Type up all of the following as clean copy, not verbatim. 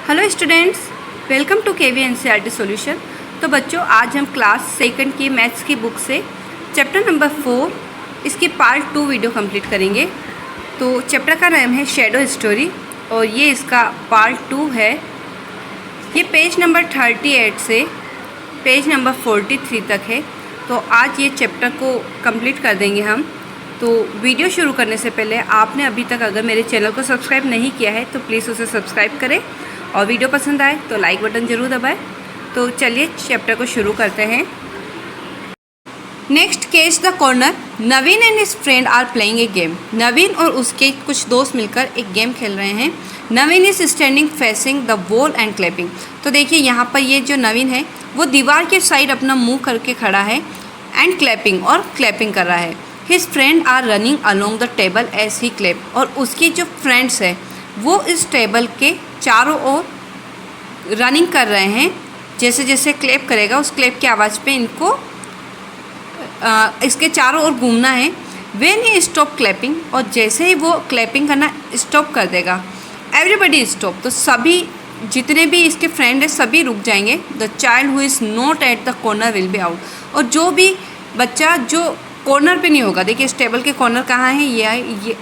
Hello students, welcome to KV NCERT solution. तो बच्चों, आज हम क्लास सेकंड की मैथ्स की बुक से चैप्टर नंबर 4 इसकी पार्ट 2 वीडियो कंप्लीट करेंगे। तो चैप्टर का नाम है शैडो स्टोरी और ये इसका पार्ट 2 है। ये पेज नंबर 38 से पेज नंबर 43 तक है। तो आज ये चैप्टर को कंप्लीट कर देंगे हम। तो वीडियो शुरू करने से पहले आपने अभी तक अगर मेरे चैनल को सब्सक्राइब नहीं किया है तो प्लीज़ उसे सब्सक्राइब करें और वीडियो पसंद आए तो लाइक बटन ज़रूर दबाएं। तो चलिए चैप्टर को शुरू करते हैं। Next case the corner. Naveen and his friend are playing a game. Naveen और उसके कुछ दोस्त मिलकर एक गेम खेल रहे हैं। Naveen is standing facing the wall and clapping. तो देखिए यहाँ पर ये जो नवीन है वो दीवार के साइड अपना मुंह करके खड़ा है एंड क्लैपिंग कर रहा है। His friend are running along the table as he clap. और उसके जो फ्रेंड्स हैं वो इस टेबल के चारों ओर रनिंग कर रहे हैं। जैसे जैसे क्लैप करेगा उस क्लैप की आवाज़ पे इनको इसके चारों ओर घूमना है। व्हेन ही स्टॉप क्लैपिंग, और जैसे ही वो क्लैपिंग करना स्टॉप कर देगा, एवरीबडी स्टॉप, तो सभी जितने भी इसके फ्रेंड हैं सभी रुक जाएंगे। The child who is not at the corner will be out. और जो भी बच्चा जो कॉर्नर पे नहीं होगा, देखिए इस टेबल के कॉर्नर कहाँ है, ये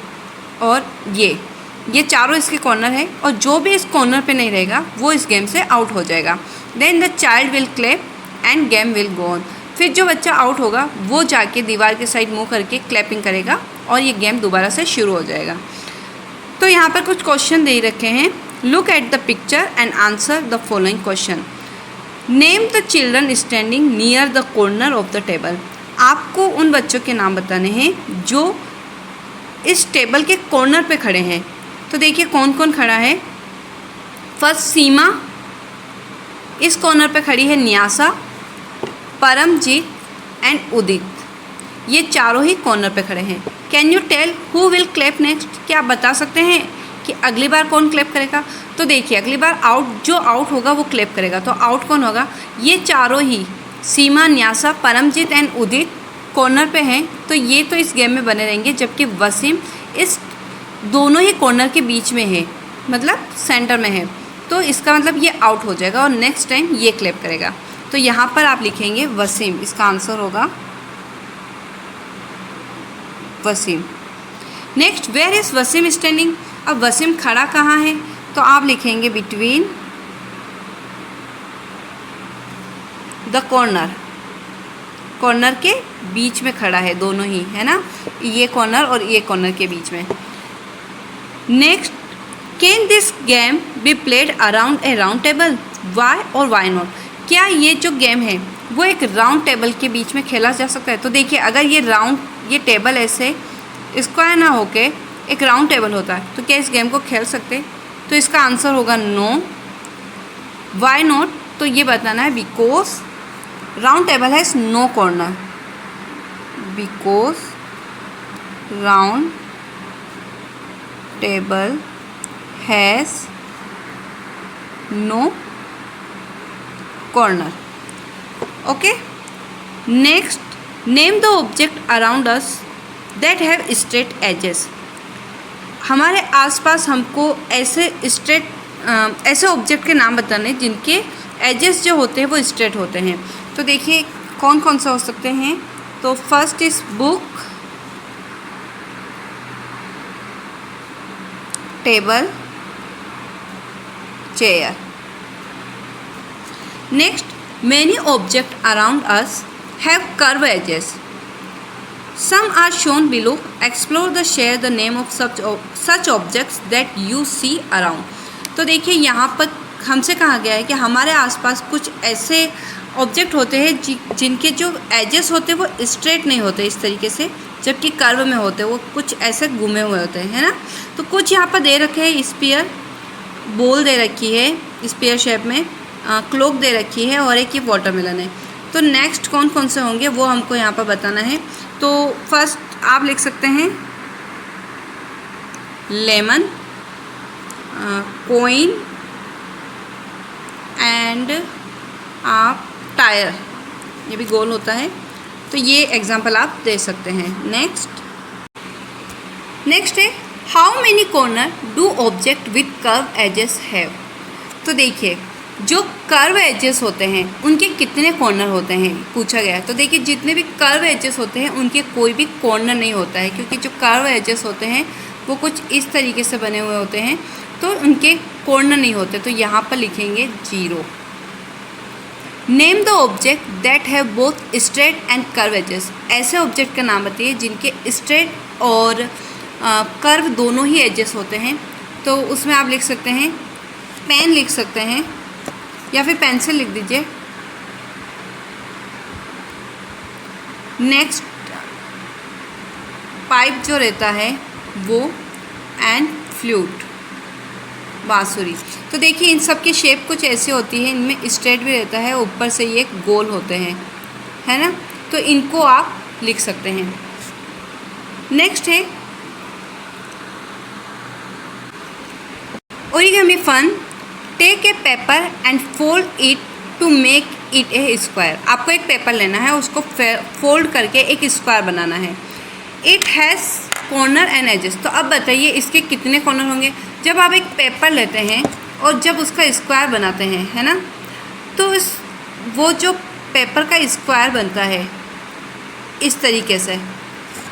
और ये चारों इसके कॉर्नर है, और जो भी इस कॉर्नर पे नहीं रहेगा वो इस गेम से आउट हो जाएगा। Then the child will clap and game will go on. फिर जो बच्चा आउट होगा वो जाके दीवार के साइड मुँह करके क्लैपिंग करेगा और ये गेम दोबारा से शुरू हो जाएगा। तो यहाँ पर कुछ क्वेश्चन दे रखे हैं। Look at the picture and answer the following question. Name the children standing near the corner of the table. आपको उन बच्चों के नाम बताने हैं जो इस टेबल के कॉर्नर पे खड़े हैं। तो देखिए कौन कौन खड़ा है। फर्स्ट सीमा, इस कॉर्नर पे खड़ी है न्यासा, परमजीत एंड उदित। ये चारों ही कॉर्नर पे खड़े हैं। Can you tell who will clap next. क्या आप बता सकते हैं कि अगली बार कौन क्लैप करेगा। तो देखिए अगली बार जो आउट होगा वो क्लैप करेगा। तो आउट कौन होगा, ये चारों ही सीमा, न्यासा, परमजीत एंड उदित कॉर्नर पे हैं। तो ये तो इस गेम में बने रहेंगे, जबकि वसीम इस दोनों ही कॉर्नर के बीच में है, मतलब सेंटर में है। तो इसका मतलब ये आउट हो जाएगा और नेक्स्ट टाइम ये क्लैप करेगा। तो यहाँ पर आप लिखेंगे वसीम, इसका आंसर होगा Wasim. Next, where is Wasim standing. अब वसीम खड़ा कहाँ है, तो आप लिखेंगे बिटवीन द कॉर्नर के बीच में खड़ा है, दोनों ही है ना, ये कॉर्नर और ये कॉर्नर के बीच में। Next, can this game be played around a round table, why और वाई नॉट। क्या ये जो गेम है वो एक राउंड टेबल के बीच में खेला जा सकता है। तो देखिए अगर ये टेबल ऐसे स्क्वायर ना होके एक राउंड टेबल होता है तो क्या इस गेम को खेल सकते। तो इसका आंसर होगा नो। वाई नॉट, तो ये बताना है because round table has no corner, because round table has no corner. Okay. Next, name the object around us that have straight edges. हमारे आसपास हमको ऐसे ऑब्जेक्ट के नाम बताने जिनके एजेस जो होते हैं वो स्ट्रेट होते हैं। तो देखिए कौन कौन से हो सकते हैं। तो first is book, table, chair. Next, many object around us have curve edges, some are shown below. Explore the share the name of such objects that you see around. तो देखिए यहाँ पर हमसे कहा गया है कि हमारे आसपास कुछ ऐसे ऑब्जेक्ट होते हैं जिनके जो एजेस होते हैं वो स्ट्रेट नहीं होते इस तरीके से, जबकि कर्व में होते हैं, वो कुछ ऐसे घूमे हुए होते हैं, है ना। तो कुछ यहाँ पर दे रखे हैं, स्पीयर, बॉल दे रखी है स्पीयर शेप में, क्लोक दे रखी है और एक ये वाटरमेलन है। तो नेक्स्ट कौन कौन से होंगे वो हमको यहाँ पर बताना है। तो फर्स्ट आप लिख सकते हैं लेमन, कोइन एंड आप टायर, ये भी गोल होता है। तो ये एग्जांपल आप दे सकते हैं। नेक्स्ट है how many corner do object with curve edges have. तो देखिए जो कर्व एजेस होते हैं उनके कितने कॉर्नर होते हैं पूछा गया है। तो देखिए जितने भी कर्व एजेस होते हैं उनके कोई भी कॉर्नर नहीं होता है, क्योंकि जो कर्व एजेस होते हैं वो कुछ इस तरीके से बने हुए होते हैं, तो उनके कॉर्नर नहीं होते। तो यहाँ पर लिखेंगे 0। Name the object that have both straight and curve edges. ऐसे ऑब्जेक्ट का नाम बताइए जिनके स्ट्रेट और कर्व दोनों ही एजेस होते हैं। तो उसमें आप लिख सकते हैं पेन लिख सकते हैं या फिर पेंसिल लिख दीजिए। नेक्स्ट पाइप जो रहता है वो, एंड फ्लूट बांसुरी। तो देखिए इन सब की शेप कुछ ऐसी होती है, इनमें स्ट्रेट भी रहता है, ऊपर से ये गोल होते हैं, है ना। तो इनको आप लिख सकते हैं। नेक्स्ट है origami fun. Take a paper and fold it to make it a square. आपको एक पेपर लेना है, उसको फोल्ड करके एक स्क्वायर बनाना है। It has corner and edges. तो अब बताइए इसके कितने कॉर्नर होंगे। जब आप एक पेपर लेते हैं और जब उसका स्क्वायर बनाते हैं, है ना, तो वो जो पेपर का स्क्वायर बनता है इस तरीके से,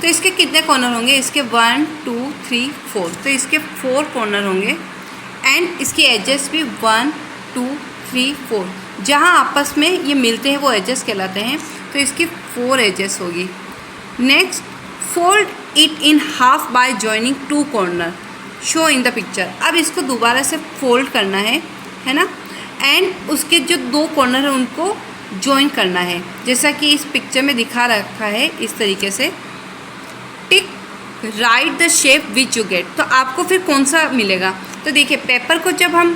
तो इसके कितने कॉर्नर होंगे। इसके 1 2 3 4, तो इसके 4 कॉर्नर होंगे। एंड इसकी एजेस भी 1 2 3 4, जहाँ आपस में ये मिलते हैं वो एजेस कहलाते हैं। तो इसकी 4 एजेस होगी। Next fold it in half bye joining 2 corner show in the picture. अब इसको दोबारा से फोल्ड करना है ना, एंड उसके जो 2 कॉर्नर हैं उनको जॉइन करना है, जैसा कि इस पिक्चर में दिखा रखा है इस तरीके से। टिक right the shape which you get. तो आपको फिर कौन सा मिलेगा। तो देखिए पेपर को जब हम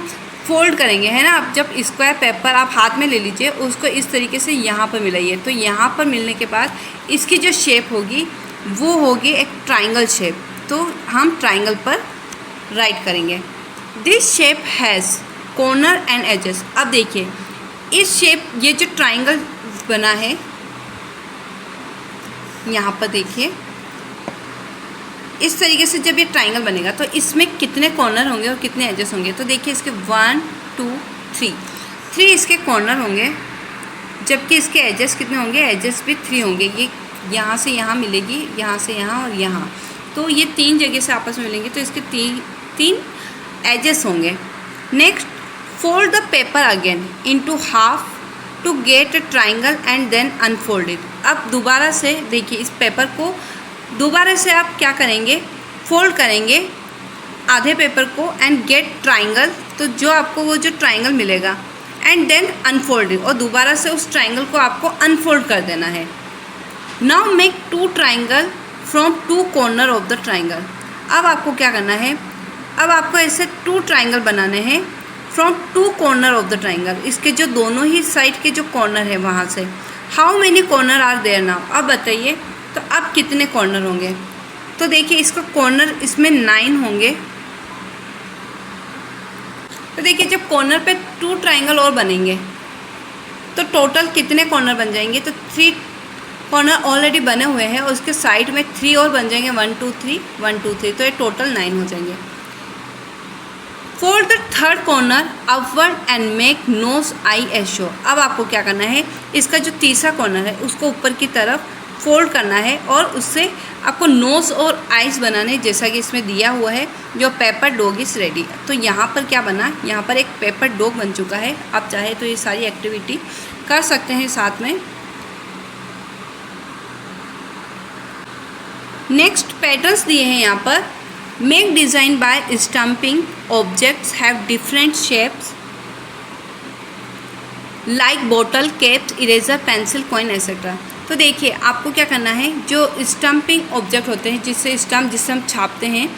फोल्ड करेंगे, है ना, आप जब स्क्वायर पेपर आप हाथ में ले लीजिए, उसको इस तरीके से यहाँ पर मिलाइए। तो यहाँ पर मिलने के बाद इसकी जो शेप होगी वो होगी एक ट्राइंगल शेप। तो हम ट्राइंगल पर राइट करेंगे। This shape has corner and edges. अब देखिए इस शेप, ये जो ट्राइंगल बना है यहाँ पर देखिए इस तरीके से, जब ये ट्राइंगल बनेगा तो इसमें कितने कॉर्नर होंगे और कितने एजेस होंगे। तो देखिए इसके 1 2 3 इसके कॉर्नर होंगे, जबकि इसके एजेस कितने होंगे। एजेस भी 3 होंगे। ये यहाँ से यहाँ मिलेगी, यहाँ से यहाँ और यहाँ, तो ये 3 जगह से आपस में मिलेंगे। तो इसके 3 एजेस होंगे। Next fold the paper again into half to get a triangle and then unfold it. अब दोबारा से देखिए इस पेपर को दोबारा से आप क्या करेंगे, फोल्ड करेंगे आधे पेपर को एंड गेट ट्राइंगल। तो जो आपको वो जो ट्राइंगल मिलेगा, एंड देन अनफोल्ड इट, और दोबारा से उस ट्राइंगल को आपको अनफोल्ड कर देना है। Now make 2 triangle from 2 corner of the triangle. अब आपको क्या करना है, अब आपको ऐसे 2 ट्राइंगल बनाने हैं from 2 corner of the triangle. इसके जो दोनों ही साइड के जो कॉर्नर है वहाँ से। How many corner are there now. अब बताइए तो अब कितने कॉर्नर होंगे। तो देखिए इसका कॉर्नर इसमें 9 होंगे। तो देखिए जब कॉर्नर पे 2 ट्राइंगल और बनेंगे तो टोटल कितने कॉर्नर बन जाएंगे। तो 3 कॉर्नर ऑलरेडी बने हुए हैं और उसके साइड में 3 और बन जाएंगे, 1 2 3 1 2 3, तो ये टोटल 9 हो जाएंगे। Fold the 3rd corner upward and make nose eyes show. अब आपको क्या करना है, इसका जो तीसरा कॉर्नर है उसको ऊपर की तरफ फोल्ड करना है और उससे आपको नोज़ और आइज बनाने, जैसा कि इसमें दिया हुआ है। जो पेपर डॉग इज़ रेडी। तो यहाँ पर क्या बना, यहाँ पर एक पेपर डॉग बन चुका है। आप चाहे तो ये सारी एक्टिविटी कर सकते हैं साथ में। नेक्स्ट पैटर्न्स दिए हैं यहाँ पर। Make design by stumping objects have different shapes like bottle, caps, eraser, pencil, coin etcetera. तो देखिए आपको क्या करना है, जो स्टम्पिंग ऑब्जेक्ट होते हैं जिससे हम छापते हैं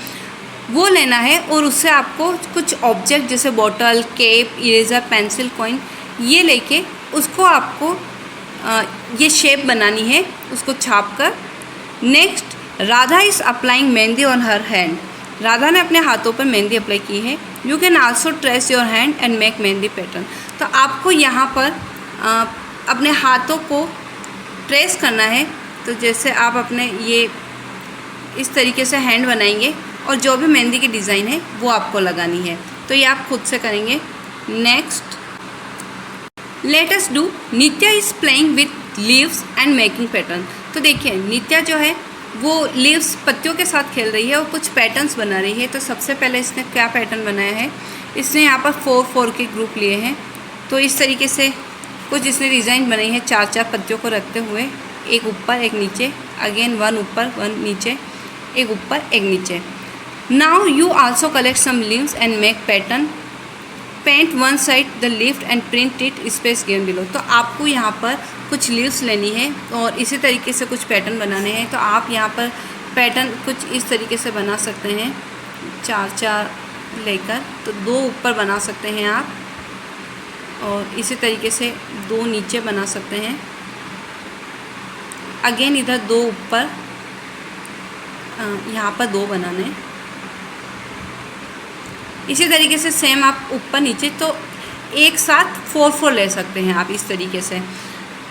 वो लेना है, और उससे आपको कुछ ऑब्जेक्ट जैसे bottle, cap, eraser, pencil, coin, ये लेके उसको आपको ये शेप बनानी है, उसको छाप कर। Next Radha is applying mehndi on her hand. Radha ने अपने हाथों पर मेहंदी अप्लाई की है। You can also trace your hand and make mehndi pattern. तो आपको यहाँ पर अपने हाथों को ट्रेस करना है। तो जैसे आप अपने ये इस तरीके से हैंड बनाएंगे और जो भी मेहंदी की डिज़ाइन है वो आपको लगानी है। तो ये आप खुद से करेंगे। Next let us do Nitya is playing with leaves and making pattern. तो देखिए नित्या जो है वो लीव्स पत्तियों के साथ खेल रही है और कुछ पैटर्न्स बना रही है। तो सबसे पहले इसने क्या पैटर्न बनाया है, इसने यहाँ पर 4-4 के ग्रुप लिए हैं। तो इस तरीके से कुछ इसने डिज़ाइन बनाई है 4-4 पत्तियों को रखते हुए, एक ऊपर एक नीचे, अगेन 1 ऊपर 1 नीचे, एक ऊपर एक नीचे। Now you also collect some leaves and make pattern, paint one side the leaf and print it space given below. तो आपको यहाँ पर कुछ लीव्स लेनी है और इसी तरीके से कुछ पैटर्न बनाने हैं। तो आप यहाँ पर पैटर्न कुछ इस तरीके से बना सकते हैं, 4-4 लेकर, तो 2 ऊपर बना सकते हैं आप, और इसी तरीके से 2 नीचे बना सकते हैं। अगेन इधर 2 ऊपर, यहाँ पर 2 बनाने हैं। इसी तरीके से सेम आप ऊपर नीचे, तो एक साथ 4-4 ले सकते हैं आप इस तरीके से।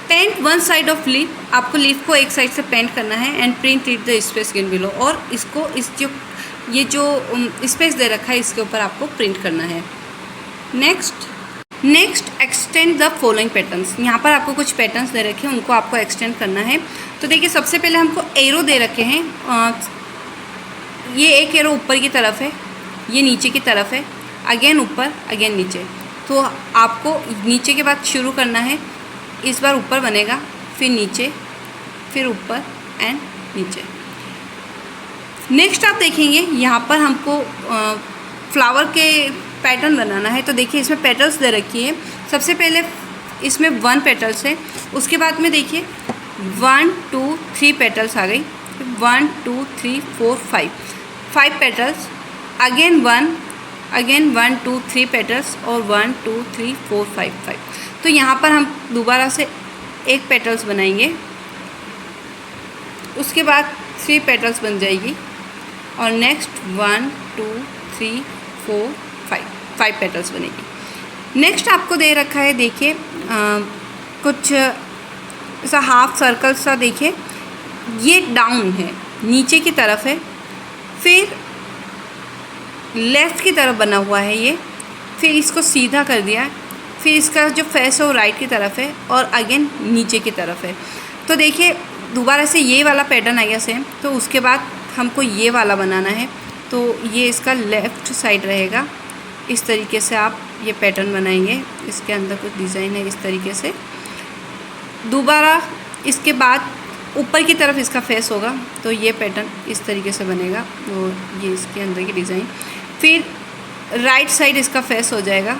Paint one side of leaf, आपको लीफ को एक साइड से पेंट करना है, and print it the space given below, और इसको ये जो स्पेस दे रखा है इसके ऊपर आपको प्रिंट करना है। Next extend the following patterns. यहाँ पर आपको कुछ पैटर्न्स दे रखे हैं, उनको आपको एक्सटेंड करना है। तो देखिए सबसे पहले हमको एरो दे रखे हैं, ये एक एरो ऊपर की तरफ है, ये नीचे की तरफ है, अगेन ऊपर अगेन नीचे। तो आपको नीचे के बाद शुरू करना है, इस बार ऊपर बनेगा, फिर नीचे, फिर ऊपर एंड नीचे। नेक्स्ट आप देखेंगे यहाँ पर हमको फ्लावर के पैटर्न बनाना है। तो देखिए इसमें पेटल्स दे रखी है। सबसे पहले इसमें 1 पेटल्स है, उसके बाद में देखिए 1 2 3 पेटल्स आ गई, 1 2 3 4 5 पेटल्स, अगेन 1 2 3 पेटल्स, और 1 2 3 4 5। तो यहाँ पर हम दोबारा से 1 पेटल्स बनाएंगे, उसके बाद 3 पेटल्स बन जाएगी, और नेक्स्ट 1 2 3 4 5 पेटल्स बनेगी। नेक्स्ट आपको दे रखा है, देखिए कुछ ऐसा हाफ सर्कल सा, देखिए ये डाउन है, नीचे की तरफ है, फिर लेफ़्ट की तरफ बना हुआ है ये, फिर इसको सीधा कर दिया, फिर इसका जो फेस है वो राइट की तरफ है, और अगेन नीचे की तरफ है। तो देखिए दोबारा से ये वाला पैटर्न आ गया सेम। तो उसके बाद हमको ये वाला बनाना है, तो ये इसका लेफ़्ट साइड रहेगा। इस तरीके से आप ये पैटर्न बनाएंगे, इसके अंदर कुछ डिज़ाइन है इस तरीके से। दोबारा इसके बाद ऊपर की तरफ इसका फेस होगा, तो ये पैटर्न इस तरीके से बनेगा, और ये इसके अंदर की डिज़ाइन। फिर राइट साइड इसका फेस हो जाएगा,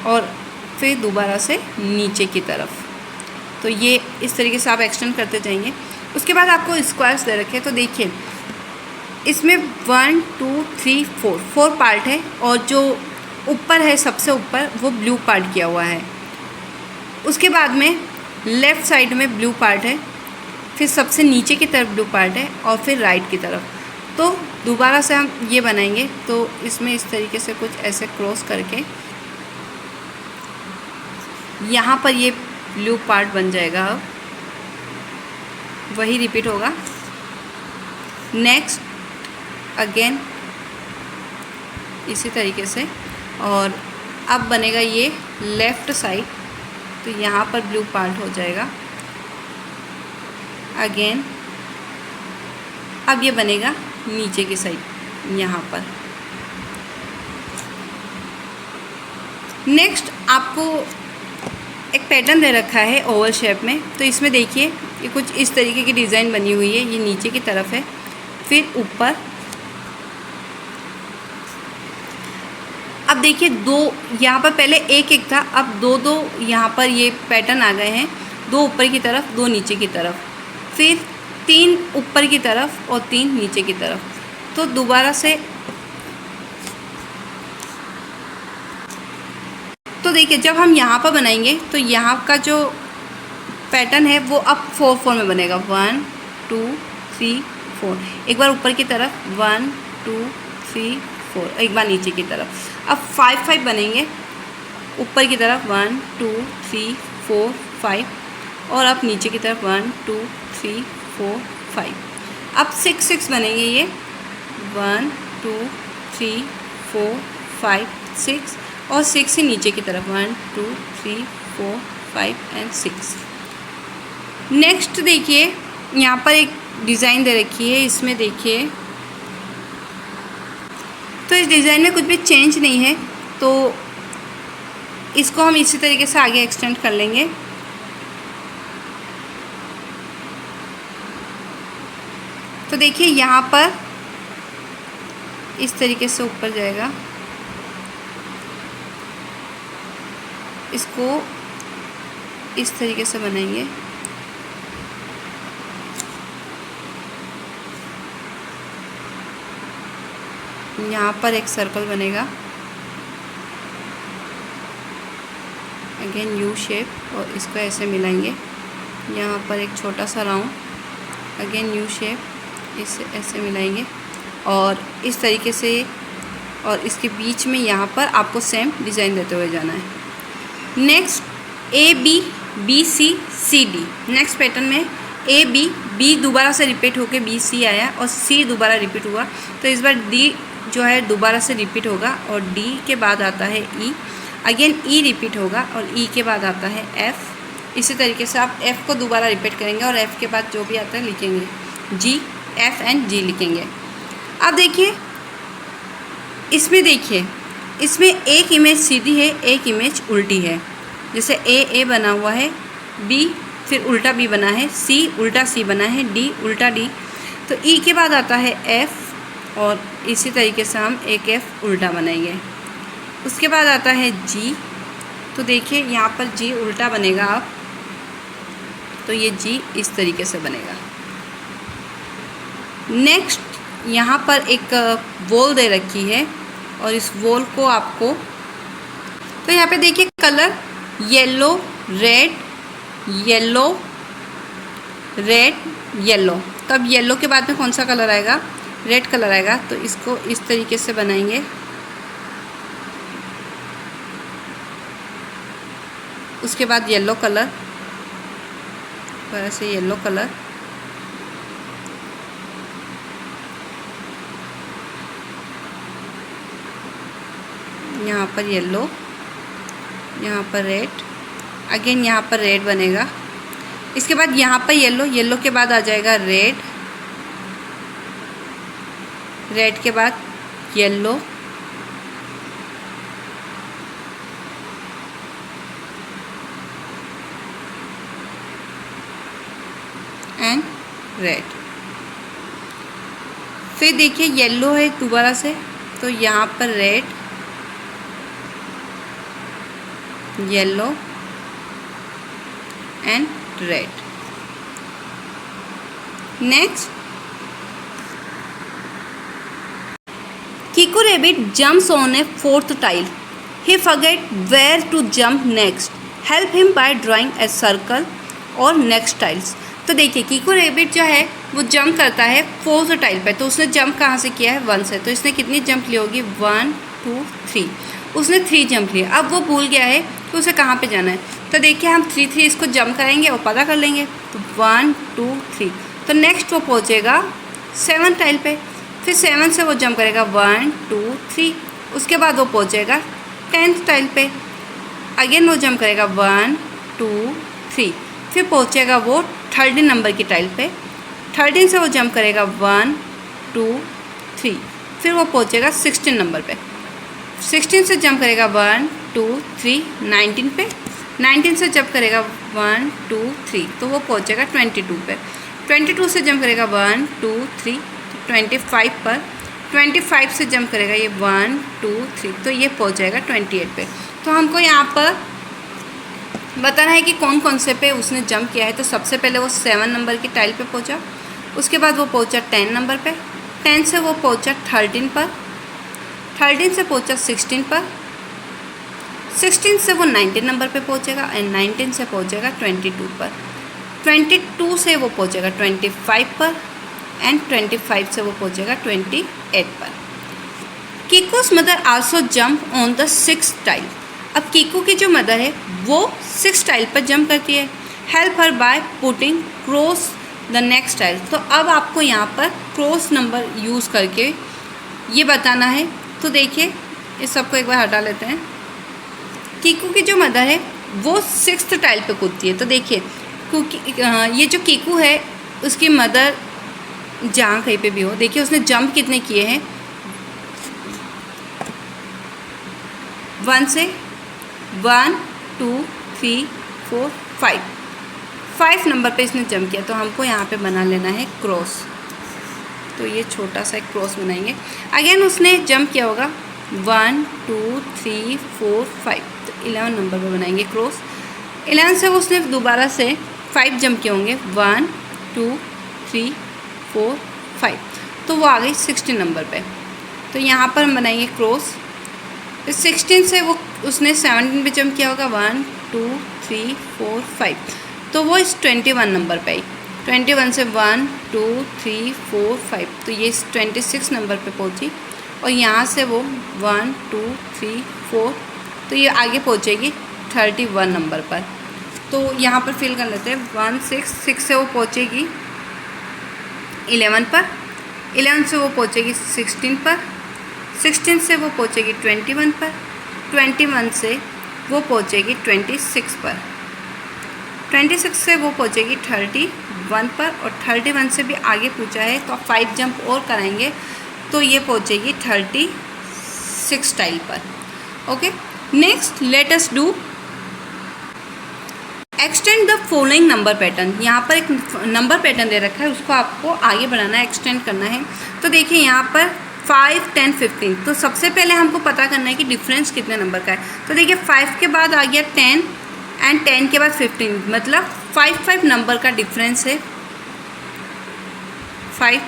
और फिर दोबारा से नीचे की तरफ। तो ये इस तरीके से आप एक्सटेंड करते जाएंगे। उसके बाद आपको स्क्वायर्स दे रखे हैं। तो देखिए इसमें 1 2 3 4 पार्ट है, और जो ऊपर है सबसे ऊपर वो ब्लू पार्ट किया हुआ है। उसके बाद में लेफ़्ट साइड में ब्लू पार्ट है, फिर सबसे नीचे की तरफ ब्लू पार्ट है, और फिर राइट की तरफ। तो दोबारा से हम ये बनाएंगे, तो इसमें इस तरीके से कुछ ऐसे क्रॉस करके यहाँ पर ये ब्लू पार्ट बन जाएगा। अब वही रिपीट होगा। नेक्स्ट अगेन इसी तरीके से, और अब बनेगा ये लेफ़्ट साइड, तो यहाँ पर ब्लू पार्ट हो जाएगा। अगेन अब ये बनेगा नीचे की साइड यहाँ पर। नेक्स्ट आपको एक पैटर्न दे रखा है ओवल शेप में। तो इसमें देखिए ये कुछ इस तरीके की डिज़ाइन बनी हुई है, ये नीचे की तरफ है, फिर ऊपर। अब देखिए 2 यहाँ पर पहले एक था, अब 2 यहाँ पर ये पैटर्न आ गए हैं, 2 ऊपर की तरफ 2 नीचे की तरफ, फिर 3 ऊपर की तरफ और 3 नीचे की तरफ। तो दोबारा से तो देखिए जब हम यहाँ पर बनाएंगे तो यहाँ का जो पैटर्न है वो अब 4-4 में बनेगा, 1 2 3 4। एक बार ऊपर की तरफ 1 2 3 4, एक बार नीचे की तरफ। अब 5-5 बनेंगे, ऊपर की तरफ 1 2 3 4 5, और अब नीचे की तरफ 1 2 3 4 5। अब 6-6 बनेंगे, ये 1 2 3 4 5 6, और 6 से नीचे की तरफ 1 2 3 4 5 एंड 6। नेक्स्ट देखिए यहाँ पर एक डिज़ाइन दे रखी है, इसमें देखिए तो इस डिज़ाइन में कुछ भी चेंज नहीं है, तो इसको हम इसी तरीके से आगे एक्सटेंड कर लेंगे। तो देखिए यहाँ पर इस तरीके से ऊपर जाएगा, इसको इस तरीके से बनाएंगे। यहाँ पर एक सर्कल बनेगा, अगेन यू शेप, और इसको ऐसे मिलाएंगे। यहाँ पर एक छोटा सा राउंड, अगेन यू शेप, इसे ऐसे मिलाएंगे और इस तरीके से, और इसके बीच में यहाँ पर आपको सेम डिज़ाइन देते हुए जाना है। Next A B B C C D. Next pattern में ए बी, बी दोबारा से रिपीट होके बी सी आया और सी दोबारा रिपीट हुआ, तो इस बार डी जो है दोबारा से रिपीट होगा और डी के बाद आता है ई, अगेन ई रिपीट होगा और ई के बाद आता है एफ। इसी तरीके से आप एफ को दोबारा रिपीट करेंगे और एफ के बाद जो भी आता है लिखेंगे, जी, एफ एंड जी लिखेंगे। अब देखिए इसमें, देखिए इसमें एक इमेज सीधी है, एक इमेज उल्टी है। जैसे ए बना हुआ है, बी फिर उल्टा बी बना है, सी उल्टा सी बना है, डी उल्टा डी, तो ई के बाद आता है एफ और इसी तरीके से हम एक एफ उल्टा बनाएंगे। उसके बाद आता है जी, तो देखिए यहाँ पर जी उल्टा बनेगा आप, तो ये जी इस तरीके से बनेगा। नेक्स्ट यहाँ पर एक वॉल दे रखी है और इस वॉल को आपको, तो यहाँ पे देखिए colour yellow red yellow red yellow, तो अब येलो के बाद में कौन सा कलर आएगा, रेड कलर आएगा, तो इसको इस तरीके से बनाएंगे। उसके बाद येलो कलर, वैसे येलो कलर, यहाँ पर येलो, यहाँ पर रेड, अगेन यहाँ पर रेड बनेगा। इसके बाद यहाँ पर येलो, येलो के बाद आ जाएगा रेड, रेड के बाद येलो, एंड रेड। फिर देखिए येलो है दोबारा से, तो यहाँ पर red, yellow and red. Next, Kiko Rabbit jumps on a fourth tile. He forgets where to jump next. Help him by drawing a circle or next tiles. तो देखिए कीको रेबिट जो है वो जंप करता है फोर्थ टाइल पे, तो उसने जंप कहाँ से किया है, 1 से, तो इसने कितनी जंप ली होगी, 1 2 3, उसने 3 जंप लिए। अब वो भूल गया है तो उसे कहाँ पे जाना है, तो देखिए हम 3 3 इसको जंप कराएंगे और पता कर लेंगे, तो 1 2 3, तो नेक्स्ट वो पहुँचेगा 7 टाइल पे, फिर 7 से वो जंप करेगा 1 2 3, उसके बाद वो पहुँचेगा 10th टाइल पे, अगेन वो जंप करेगा 1 2 3, फिर पहुँचेगा वो 13 नंबर की टाइल पे, 13 से वो जंप करेगा 1 2 3, फिर वो पहुँचेगा 16 नंबर पे, 16 से जंप करेगा 1 2 3 19 पे, 19 से जंप करेगा 1 2 3, तो वो पहुँचेगा 22 पे, 22 से जंप करेगा 1 2 3, 25 पर, 25 से जंप करेगा ये 1 2 3, तो ये पहुँच जाएगा 28 पे। तो हमको यहाँ पर बताना है कि कौन कौन से पे उसने जंप किया है। तो सबसे पहले वो 7 नंबर की टाइल पे पहुँचा, उसके बाद वो पहुँचा 10 नंबर पे, 10 से वो पहुँचा 13 पर, 13 से पहुँचा 16 पर, 16 से वो 19 नंबर पे पहुँचेगा एंड 19 से पहुँचेगा 22 पर, 22 से वो पहुँचेगा 25 पर एंड 25 से वो पहुँचेगा 28 पर। Kiko's mother also jump on the 6th tile. अब कीको की जो मदर है वो 6 टाइल पर जंप करती है। Help her by putting cross the next tile. तो अब आपको यहाँ पर क्रॉस नंबर यूज़ करके ये बताना है। तो देखिए इस सबको एक बार हटा लेते हैं। कीकू की जो मदर है वो 6th टाइल पे कूदती है। तो देखिए ये जो कीकू है उसकी मदर जहाँ कहीं पे भी हो, देखिए उसने जंप कितने किए हैं, 1 से 1 2 3 4 5 नंबर पे इसने जंप किया। तो हमको यहाँ पे बना लेना है क्रॉस। तो ये छोटा सा एक क्रॉस बनाएंगे। अगेन उसने जंप किया होगा 1 2 3 4 5, तो 11 नंबर पे बनाएंगे क्रॉस। 11 से उसने दोबारा से 5 जंप किए होंगे 1 2 3 4 5, तो वो आ गई 16 नंबर पे। तो यहाँ पर हम बनाएंगे क्रॉस। 16 से वो उसने 17 पे जंप किया होगा 1 2 3 4 5, तो वो इस 21 नंबर पे आई। 21 से 1 2 3 4 5, तो ये 26 नंबर पे पहुंची। और यहाँ से वो 1 2 3 4, तो ये आगे पहुँचेगी 31 नंबर पर। तो यहाँ पर फिल कर लेते हैं 1 6 से वो पहुँचेगी 11 पर, 11 से वो पहुँचेगी 16 पर, 16 से वो पहुँचेगी 21 पर, 21 से वो पहुँचेगी 26 पर, 26 से वो पहुँचेगी 31 पर, और 31 से भी आगे पूछा है तो 5 जंप और कराएंगे तो ये पहुँचेगी 36 टाइल पर। Okay, next let us do extend the following number pattern. यहाँ पर एक नंबर पैटर्न दे रखा है, उसको आपको आगे बढ़ाना है, एक्सटेंड करना है। तो देखिए यहाँ पर 5 10 15, तो सबसे पहले हमको पता करना है कि डिफरेंस कितने नंबर का है। तो देखिए 5 के बाद आ गया 10 एंड 10 के बाद 15, मतलब 5 नंबर का डिफरेंस है 5।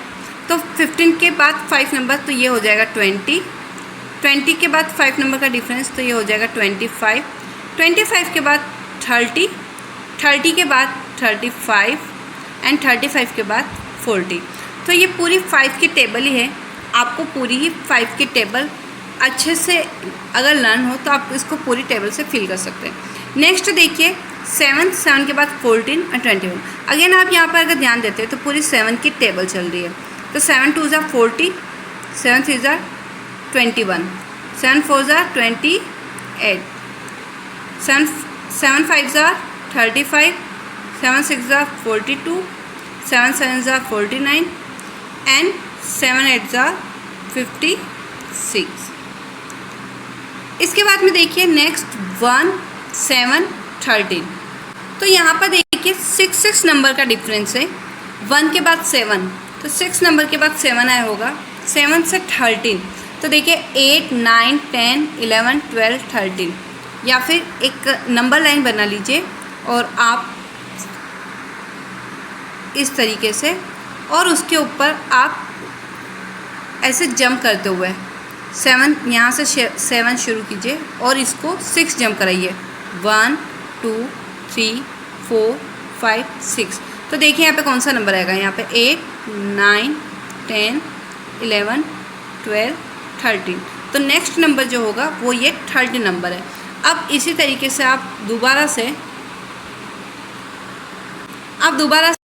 तो 15 के बाद 5 नंबर, तो ये हो जाएगा 20 के बाद 5 नंबर का डिफरेंस, तो ये हो जाएगा 25 के बाद 30 के बाद 35 एंड 35 के बाद 40। तो ये पूरी 5 की टेबल ही है। आपको पूरी ही 5 की टेबल अच्छे से अगर लर्न हो तो आप इसको पूरी टेबल से फिल कर सकते हैं। नेक्स्ट देखिए 7 के बाद 14 और 21। अगेन आप यहाँ पर अगर ध्यान देते हैं तो पूरी 7 की टेबल चल रही है। तो 7 2 ज़ा 40, 7 3 ज़ा 21, 7 4 ज़ा 28, 7 5 ज़ा 35, 7 6 ज़ा 42, 7 7 ज़ा 49 एंड 7 8 ज़ा 56। इसके बाद में देखिए नेक्स्ट 1 7 13। तो यहाँ पर देखिए 6 नंबर का डिफरेंस है। 1 के बाद 7, तो 6 नंबर के बाद 7 आया होगा, 7 से 13। तो देखिए 8 9 10 11 12 13, या फिर एक नंबर लाइन बना लीजिए और आप इस तरीके से, और उसके ऊपर आप ऐसे जंप करते हुए 7 यहाँ से 7 शुरू कीजिए और इसको 6 जंप कराइए 1 2 3 4 5 6। तो देखिए यहाँ पे कौन सा नंबर आएगा, यहाँ पे 8 9 10 11 12 13। तो नेक्स्ट नंबर जो होगा वो ये 30 नंबर है। अब इसी तरीके से आप दोबारा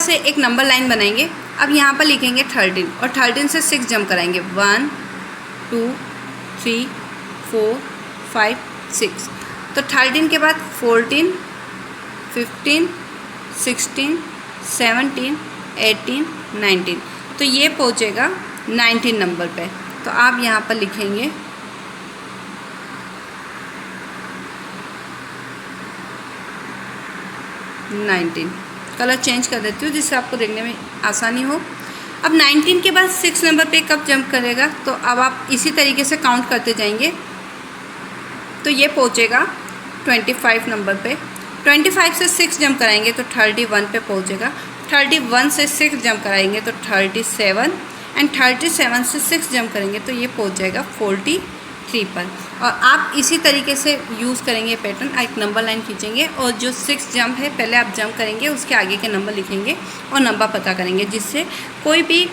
से एक नंबर लाइन बनाएंगे। अब यहाँ पर लिखेंगे 13 और 13 से 6 जंप कराएंगे 1 2 3 4 5 6। तो 13 के बाद 14 15 16 17 18 19, तो ये पहुँचेगा 19 नंबर पे। तो आप यहाँ पर लिखेंगे 19। कलर चेंज कर देती हूँ जिससे आपको देखने में आसानी हो। अब 19 के बाद 6 नंबर पे कब जंप करेगा, तो अब आप इसी तरीके से काउंट करते जाएंगे तो ये पहुँचेगा 25 नंबर पे। 25 से 6 जंप कराएंगे तो 31 पे पहुँचेगा। 31 से 6 जंप कराएंगे तो 37 एंड 37 से 6 जंप करेंगे तो ये पहुँच जाएगा 43 पर। और आप इसी तरीके से यूज़ करेंगे पैटर्न। एक नंबर लाइन खींचेंगे और जो 6 जंप है पहले आप जंप करेंगे, उसके आगे के नंबर लिखेंगे और नंबर पता करेंगे, जिससे कोई भी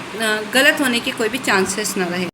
गलत होने के कोई भी चांसेस ना रहे।